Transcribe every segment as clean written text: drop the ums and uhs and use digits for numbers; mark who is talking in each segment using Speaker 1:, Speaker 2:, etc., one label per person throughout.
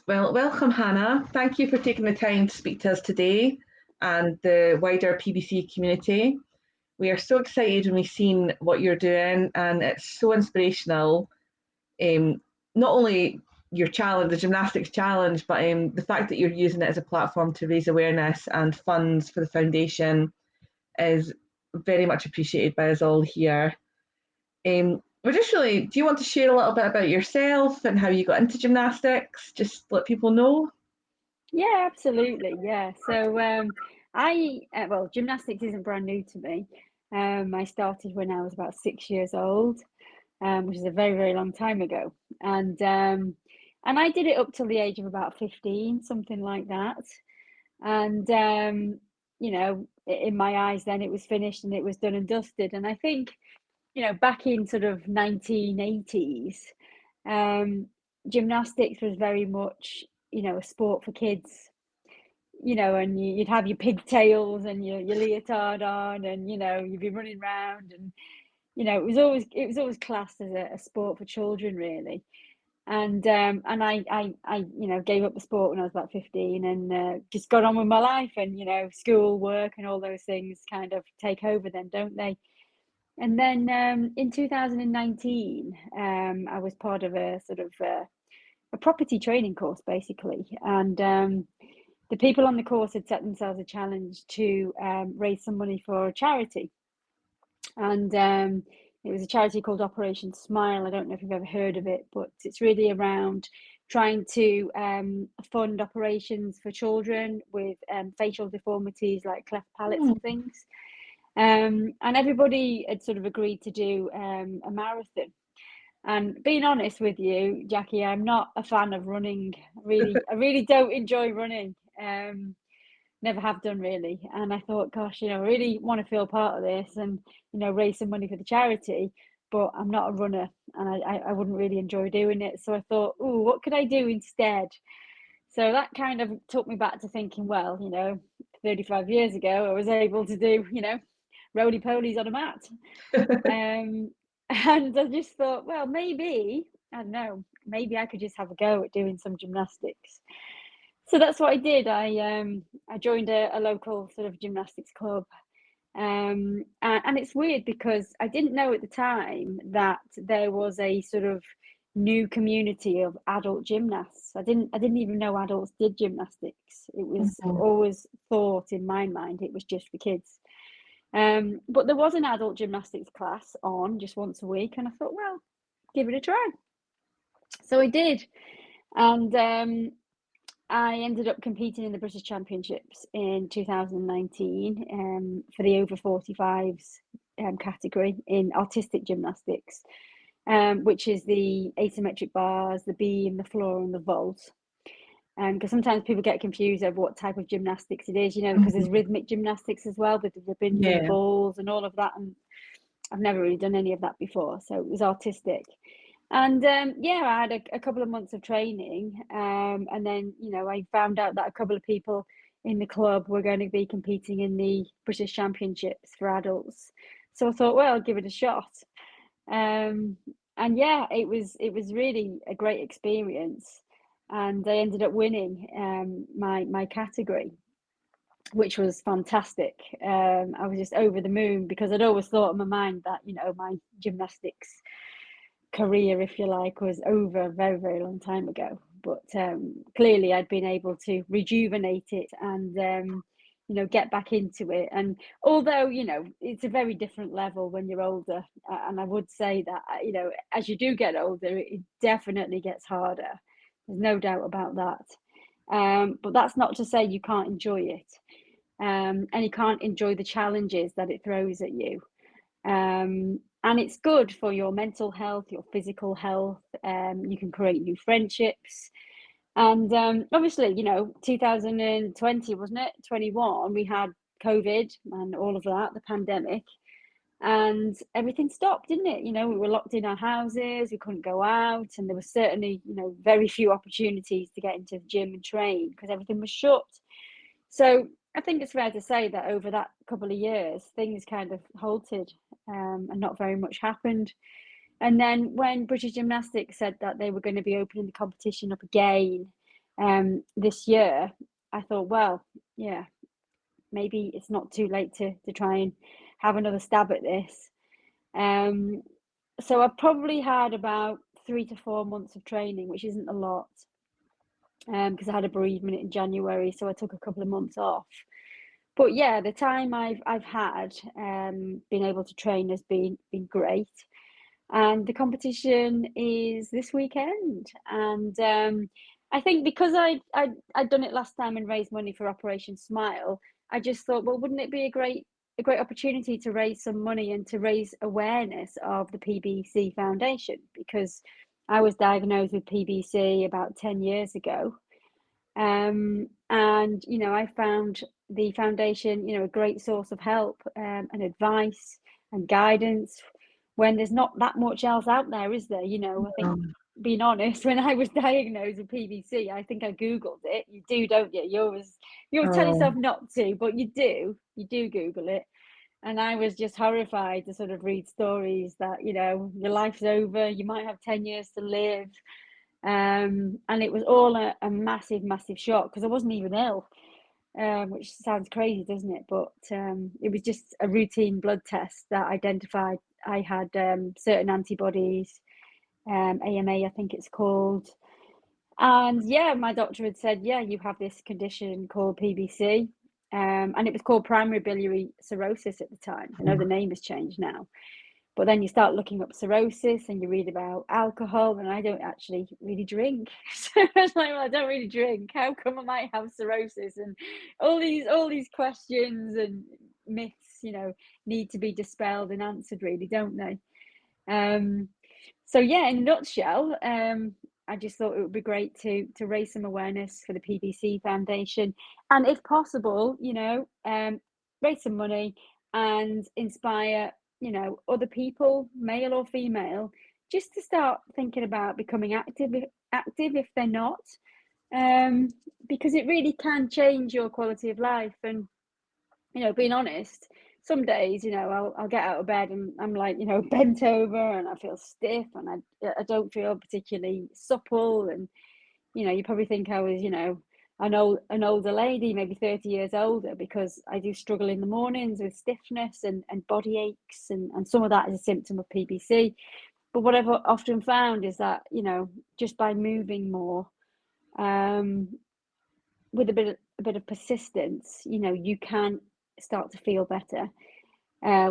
Speaker 1: Well, welcome, Hannah. Thank you for taking the time to speak to us today and the wider PBC community. We are so excited when we've seen what you're doing, and it's so inspirational. Um, Not only your challenge, the gymnastics challenge, but the fact that you're using it as a platform to raise awareness and funds for the foundation is very much appreciated by us all here. We're just really, do you want to share a little bit about yourself and how you got into gymnastics? Just let people know.
Speaker 2: Yeah, absolutely. Yeah. So well, gymnastics isn't brand new to me. I started when I was about 6 years old, which is a very, very long time ago. And I did it up till the age of about 15, something like that. And in my eyes, then it was finished and it was done and dusted. And I think, back in sort of 1980s, gymnastics was very much, a sport for kids. And you'd have your pigtails and your leotard on, and you'd be running around, and it was always classed as a sport for children, really. And I gave up the sport when I was about 15, and just got on with my life, and school, work, and all those things kind of take over then, don't they? And then in 2019, I was part of a sort of a property training course, basically, and the people on the course had set themselves a challenge to raise some money for a charity. And it was a charity called Operation Smile. I don't know if you've ever heard of it, but it's really around trying to fund operations for children with facial deformities like cleft palates and things. And everybody had sort of agreed to do a marathon. And being honest with you, Jackie, I'm not a fan of running. I really don't enjoy running. Never have done, really. And I thought, gosh, I really want to feel part of this and, raise some money for the charity, but I'm not a runner, and I wouldn't really enjoy doing it. So I thought, oh, what could I do instead? So that kind of took me back to thinking, well, 35 years ago, I was able to do, roly-polies on a mat. And I just thought, well, maybe, I don't know, maybe I could just have a go at doing some gymnastics. So that's what I did. I joined a local sort of gymnastics club. And it's weird because I didn't know at the time that there was a sort of new community of adult gymnasts. I didn't even know adults did gymnastics. It was always thought in my mind it was just for kids. But there was an adult gymnastics class on just once a week, and I thought, well, give it a try. So I did, and I ended up competing in the British Championships in 2019 for the over 45s category in artistic gymnastics, which is the asymmetric bars, the beam, the floor, and the vault. Because sometimes people get confused over what type of gymnastics it is, because there's rhythmic gymnastics as well with the ribbons and the balls and all of that. And I've never really done any of that before, so it was artistic. And I had a couple of months of training, and then I found out that a couple of people in the club were going to be competing in the British Championships for adults. So I thought, well, I'll give it a shot. And yeah, it was really a great experience, and I ended up winning my category, which was fantastic. I was just over the moon because I'd always thought in my mind that my gymnastics career, if you like, was over a very, very long time ago. But clearly I'd been able to rejuvenate it and get back into it. And although it's a very different level when you're older, and I would say that as you do get older, it definitely gets harder. There's no doubt about that. But that's not to say you can't enjoy it, and you can't enjoy the challenges that it throws at you. And it's good for your mental health, your physical health. You can create new friendships. And obviously, 2020, wasn't it? 21, we had COVID and all of that, the pandemic. And everything stopped, didn't it? We were locked in our houses, we couldn't go out. And there was certainly, very few opportunities to get into the gym and train because everything was shut. So I think it's fair to say that over that couple of years, things kind of halted and not very much happened. And then when British Gymnastics said that they were going to be opening the competition up again, this year, I thought, well, yeah, maybe it's not too late to try and have another stab at this. So I've probably had about 3 to 4 months of training, which isn't a lot, because I had a bereavement in January, so I took a couple of months off. But yeah, the time I've had being able to train has been great. And the competition is this weekend. And I think because I'd done it last time and raised money for Operation Smile, I just thought, well, wouldn't it be a great opportunity to raise some money and to raise awareness of the PBC Foundation, because I was diagnosed with PBC about 10 years ago. And, you know, I found the foundation, you know, a great source of help and advice and guidance when there's not that much else out there, is there? You know, I think, being honest, when I was diagnosed with PBC, I think I Googled it. You do, don't you? You always tell yourself not to, but you do Google it. And I was just horrified to sort of read stories that, you know, your life's over, you might have 10 years to live. And it was all a massive shock, because I wasn't even ill, which sounds crazy, doesn't it? But it was just a routine blood test that identified I had certain antibodies, AMA, I think it's called. And yeah, my doctor had said, yeah, you have this condition called PBC. And it was called primary biliary cirrhosis at the time. I know the name has changed now. But then you start looking up cirrhosis and you read about alcohol, and I don't actually really drink. So I was like, well, I don't really drink. How come I might have cirrhosis? And all these questions and myths, you know, need to be dispelled and answered, really, don't they? So yeah, in a nutshell, I just thought it would be great to raise some awareness for the PBC Foundation, and if possible, you know, raise some money and inspire, you know, other people, male or female, just to start thinking about becoming active if they're not, because it really can change your quality of life. And, you know, being honest, some days, you know, I'll get out of bed and I'm like, you know, bent over and I feel stiff and I don't feel particularly supple. And, you know, you probably think I was, you know, an older lady, maybe 30 years older, because I do struggle in the mornings with stiffness and body aches, and some of that is a symptom of PBC. But what I've often found is that, you know, just by moving more, with a bit of persistence, you know, you can start to feel better.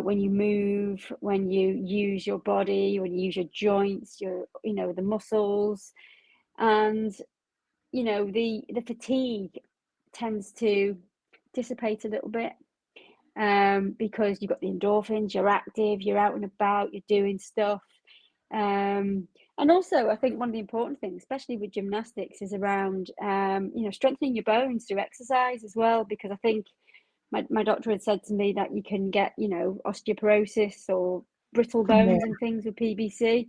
Speaker 2: When you move, when you use your body, when you use your joints, you know, the muscles, and, you know, the fatigue tends to dissipate a little bit, because you've got the endorphins, you're active, you're out and about, you're doing stuff. And also, I think one of the important things, especially with gymnastics, is around, you know, strengthening your bones through exercise as well, because I think my doctor had said to me that you can get, you know, osteoporosis or brittle bones and things with PBC.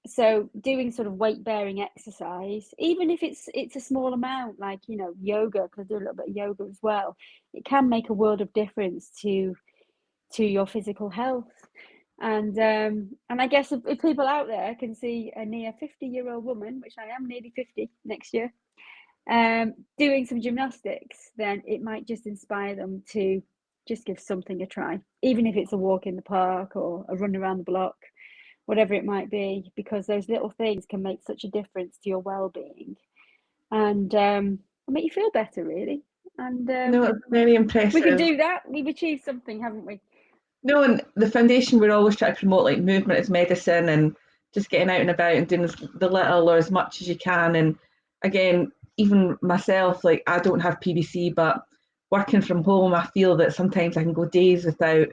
Speaker 2: So doing sort of weight bearing exercise, even if it's a small amount, like, you know, yoga, because I do a little bit of yoga as well, it can make a world of difference to your physical health. And I guess if people out there can see a near 50-year-old woman, which I am, nearly 50 next year, doing some gymnastics, then it might just inspire them to just give something a try, even if it's a walk in the park or a run around the block, whatever it might be, because those little things can make such a difference to your well-being, and make you feel better, really. And
Speaker 1: No, it's very impressive.
Speaker 2: we can do that. We've achieved something, haven't we?
Speaker 1: No, and the foundation, we're always trying to promote like movement as medicine and just getting out and about and doing the little or as much as you can. And again, even myself, like I don't have PBC, but working from home, I feel that sometimes I can go days without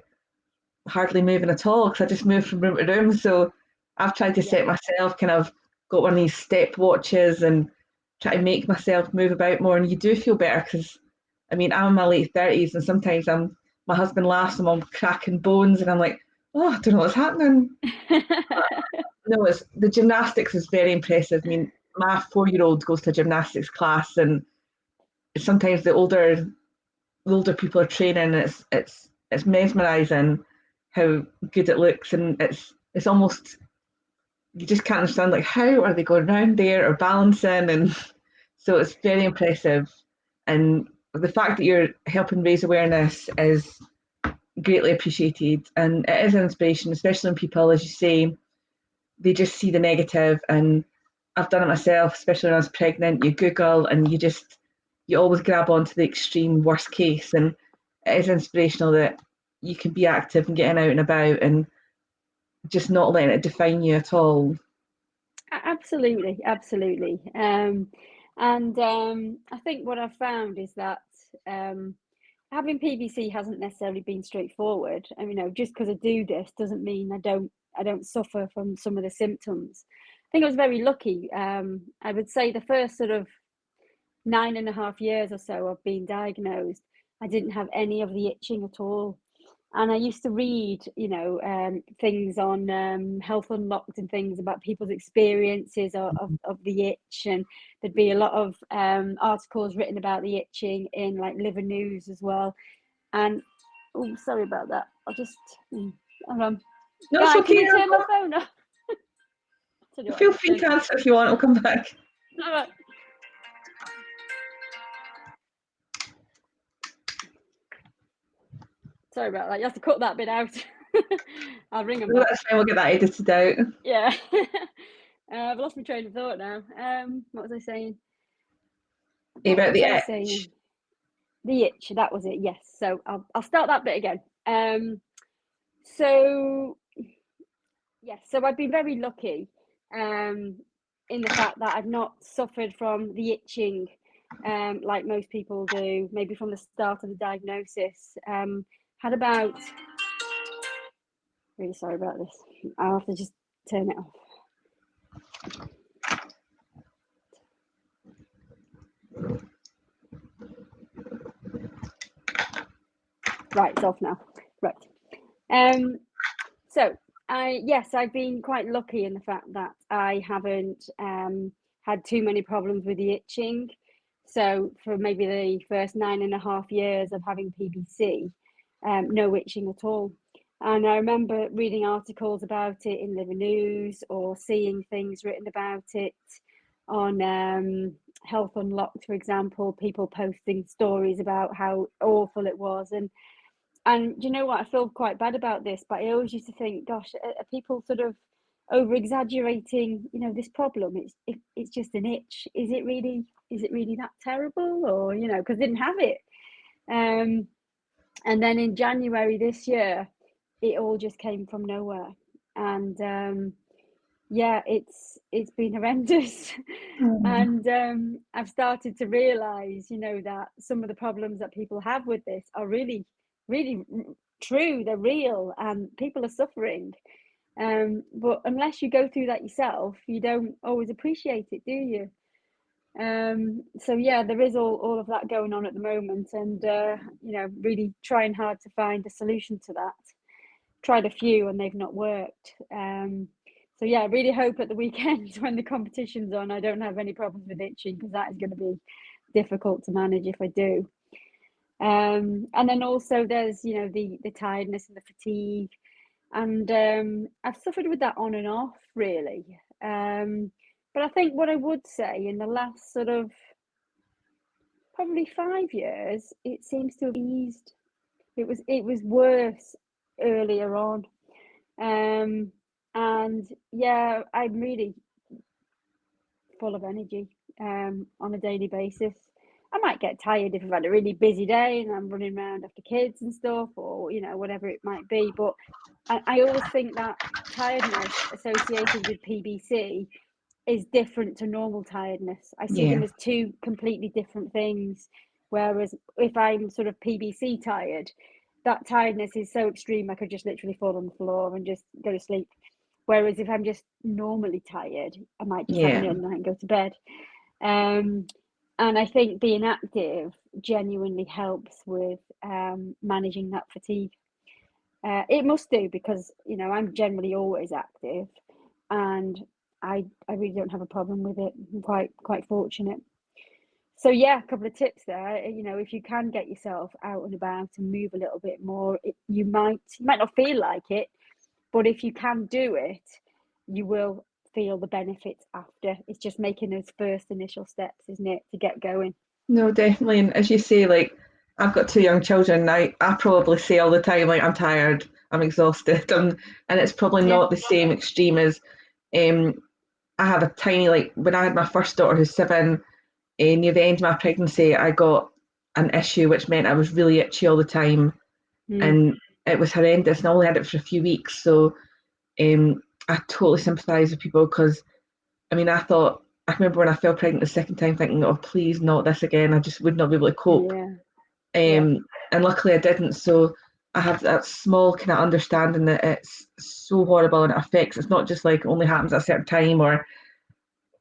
Speaker 1: hardly moving at all because I just move from room to room. So I've tried to set myself kind of got one of these step watches and try to make myself move about more. And you do feel better because, I mean, I'm in my late 30s and sometimes my husband laughs and I'm cracking bones and I'm like, oh, I don't know what's happening. No, the gymnastics is very impressive. I mean, my 4-year-old goes to a gymnastics class and sometimes the older people are training. It's mesmerising how good it looks, and it's almost, you just can't understand like how are they going around there or balancing, and So it's very impressive. And the fact that you're helping raise awareness is greatly appreciated. And it is an inspiration, especially when people, as you say, they just see the negative. And I've done it myself, especially when I was pregnant. You Google and you always grab onto the extreme worst case. And it is inspirational that you can be active and getting out and about and just not letting it define you at all.
Speaker 2: Absolutely, absolutely. I think what I've found is that having PBC hasn't necessarily been straightforward. And just because I do this doesn't mean I don't suffer from some of the symptoms. I think I was very lucky. I would say the first sort of 9.5 years or so of being diagnosed, I didn't have any of the itching at all. And I used to read, things on Health Unlocked and things about people's experiences of the itch. And there'd be a lot of articles written about the itching in like Liver News as well. And, oh, sorry about that. I'll just, hang on.
Speaker 1: No,
Speaker 2: Guy,
Speaker 1: it's
Speaker 2: can
Speaker 1: okay.
Speaker 2: you turn my phone off?
Speaker 1: Feel free to answer if you want. I'll come back.
Speaker 2: All right. Sorry about that. You have to cut that bit out. I'll ring them back.
Speaker 1: That's fine. We'll get that edited out.
Speaker 2: Yeah. I've lost my train of thought now. What was I saying?
Speaker 1: About the itch.
Speaker 2: The itch, that was it. Yes. So I'll start that bit again. So yes, so I've been very lucky in the fact that I've not suffered from the itching like most people do, maybe from the start of the diagnosis. Had about, really sorry about this. I'll have to just turn it off. Right, it's off now. Right. So I've been quite lucky in the fact that I haven't had too many problems with the itching. So for maybe the first 9.5 years of having PBC, no itching at all. And I remember reading articles about it in Liver News or seeing things written about it on Health Unlocked, for example, people posting stories about how awful it was. And do you know what? I feel quite bad about this, but I always used to think, gosh, are people sort of over exaggerating, this problem? It's just an itch. Is it really that terrible? Or, because I didn't have it. And then in January this year, it all just came from nowhere. And it's been horrendous. And I've started to realize, that some of the problems that people have with this are really, really true. They're real, and people are suffering. But unless you go through that yourself, you don't always appreciate it, do you? So there is all of that going on at the moment, and really trying hard to find a solution to that. Tried a few and they've not worked. I really hope at the weekend when the competition's on, I don't have any problems with itching, because that is going to be difficult to manage if I do. And then also there's the tiredness and the fatigue, and I've suffered with that on and off, really. But I think what I would say, in the last sort of probably 5 years, it seems to have eased. It was worse earlier on. And I'm really full of energy on a daily basis. I might get tired if I've had a really busy day and I'm running around after kids and stuff, or whatever it might be. But I always think that tiredness associated with PBC is different to normal tiredness. I see them as two completely different things. Whereas if I'm sort of PBC tired, that tiredness is so extreme I could just literally fall on the floor and just go to sleep. Whereas if I'm just normally tired, I might just have an early night and go to bed. And I think being active genuinely helps with managing that fatigue. It must do, because I'm generally always active, and I really don't have a problem with it. I'm quite fortunate. So a couple of tips there. If you can get yourself out and about and move a little bit more, you might not feel like it, but if you can do it, you will feel the benefits after. It's just making those first initial steps, isn't it, to get going?
Speaker 1: No, definitely. And as you say, like, I've got two young children. I probably say all the time, like, I'm tired, I'm exhausted, and it's probably
Speaker 2: Yeah.
Speaker 1: not the same extreme as um, I have a tiny, like, when I had my first daughter who's 7, near the end of my pregnancy, I got an issue which meant I was really itchy all the time, and it was horrendous. And I only had it for a few weeks, so I totally sympathise with people because, I mean, I remember when I fell pregnant the second time thinking, oh, please not this again. I just would not be able to cope.
Speaker 2: Yeah.
Speaker 1: And luckily I didn't. So I have that small kind of understanding that it's so horrible and it affects, it's not just like it only happens at a certain time or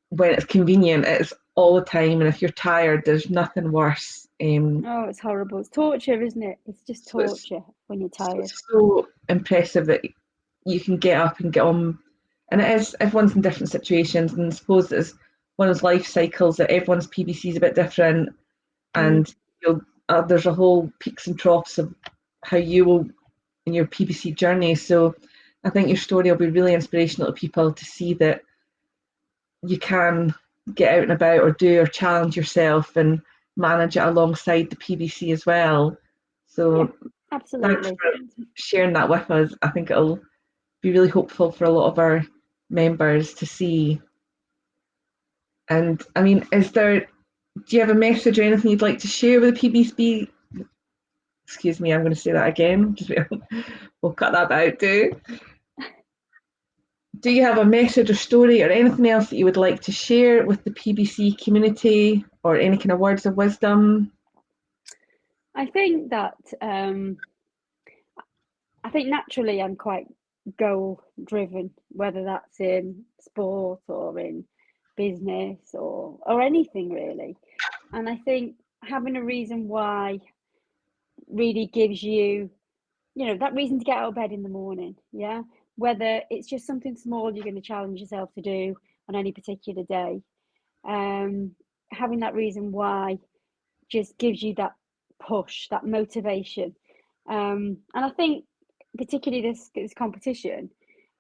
Speaker 1: when it's convenient, it's all the time. And if you're tired, there's nothing worse.
Speaker 2: Oh, it's horrible. It's torture, isn't it? It's just
Speaker 1: So it's,
Speaker 2: torture when you're
Speaker 1: so
Speaker 2: tired.
Speaker 1: it's so impressive that you can get up and get on. And it is, everyone's in different situations. And I suppose it's one of those life cycles that everyone's PBC is a bit different. And there's a whole peaks and troughs of how you will in your PBC journey. So I think your story will be really inspirational to people to see that you can get out and about or do or challenge yourself and manage it alongside the PBC as well. So
Speaker 2: Yeah,
Speaker 1: thanks
Speaker 2: absolutely.
Speaker 1: for sharing that with us. I think it'll be really hopeful for a lot of our members to see. And I mean, do you have a message or anything you'd like to share with the PBC? Excuse me, I'm going to say that again. We'll cut that out too. Do you have a message or story or anything else that you would like to share with the PBC community or any kind of words of wisdom?
Speaker 2: I think that I think naturally I'm quite goal driven, whether that's in sport or in business or anything really. And I think having a reason why really gives you, that reason to get out of bed in the morning. Yeah. Whether it's just something small you're going to challenge yourself to do on any particular day. Having that reason why just gives you that push, that motivation. And I think particularly this competition,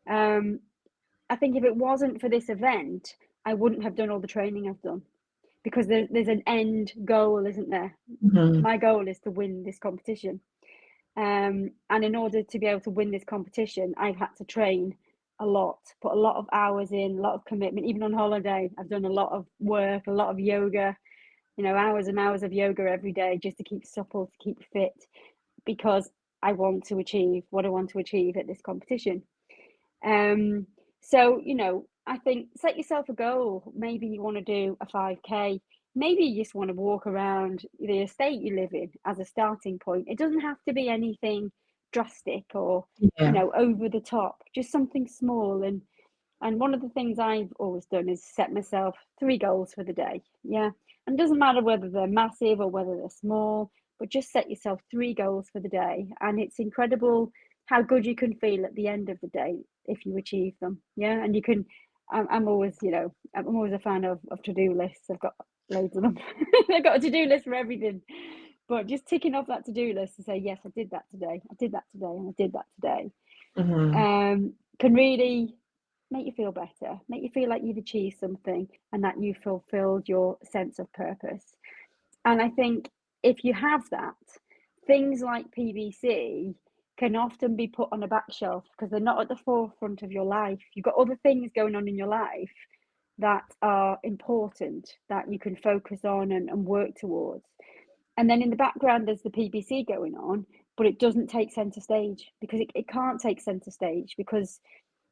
Speaker 2: I think if it wasn't for this event, I wouldn't have done all the training I've done because there's an end goal, isn't there?
Speaker 1: Mm-hmm.
Speaker 2: My goal is to win this competition. And in order to be able to win this competition, I've had to train a lot, put a lot of hours in, a lot of commitment. Even on holiday, I've done a lot of work, a lot of yoga, hours and hours of yoga every day just to keep supple, to keep fit, because I want to achieve what I want to achieve at this competition. So, I think set yourself a goal. Maybe you want to do a 5K. Maybe you just want to walk around the estate you live in as a starting point. It doesn't have to be anything drastic or, over the top, just something small. And one of the things I've always done is set myself 3 goals for the day. Yeah. And it doesn't matter whether they're massive or whether they're small, but just set yourself 3 goals for the day. And it's incredible how good you can feel at the end of the day if you achieve them. Yeah. And you can, I'm always, I'm always a fan of to-do lists. I've got loads of them. I've got a to-do list for everything. But just ticking off that to-do list to say, yes, I did that today. I did that today. And I did that today. Can really make you feel better, make you feel like you've achieved something and that you fulfilled your sense of purpose. And I think if you have that, things like PBC can often be put on a back shelf because they're not at the forefront of your life. You've got other things going on in your life that are important that you can focus on and work towards. And then in the background, there's the PBC going on, but it doesn't take center stage because it can't take center stage because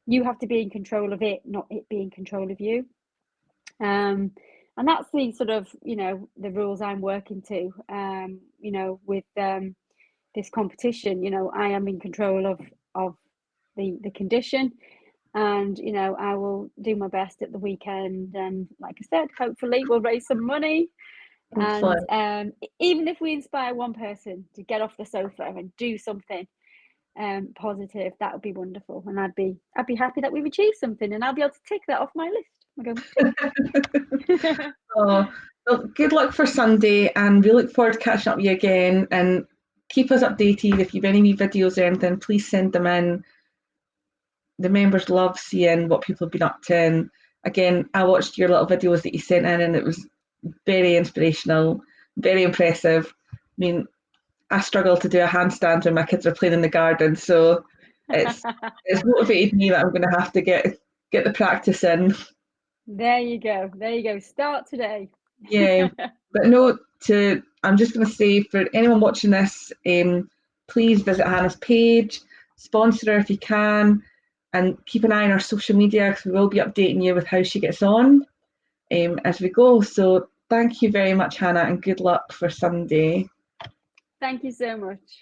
Speaker 2: you have to be in control of it, not it be in control of you. And that's the sort of, the rules I'm working to, with this competition. I am in control of the condition, and I will do my best at the weekend. And like I said, hopefully we'll raise some money. And even if we inspire one person to get off the sofa and do something positive, that would be wonderful, and I'd be happy that we've achieved something, and I'll be able to tick that off my list.
Speaker 1: Oh, well, good luck for Sunday, and we look forward to catching up with you again. And keep us updated if you've any wee videos or anything. Please send them in. The members love seeing what people have been up to, and again, I watched your little videos that you sent in, and it was very inspirational, very impressive. I mean, I struggle to do a handstand when my kids are playing in the garden, so it's motivated me that I'm going to have to get the practice in.
Speaker 2: There you go. There you go. Start today.
Speaker 1: Yeah, but no, I'm just going to say for anyone watching this, please visit Hannah's page, sponsor her if you can, and keep an eye on our social media because we will be updating you with how she gets on as we go. So thank you very much, Hannah, and good luck for Sunday.
Speaker 2: Thank you so much.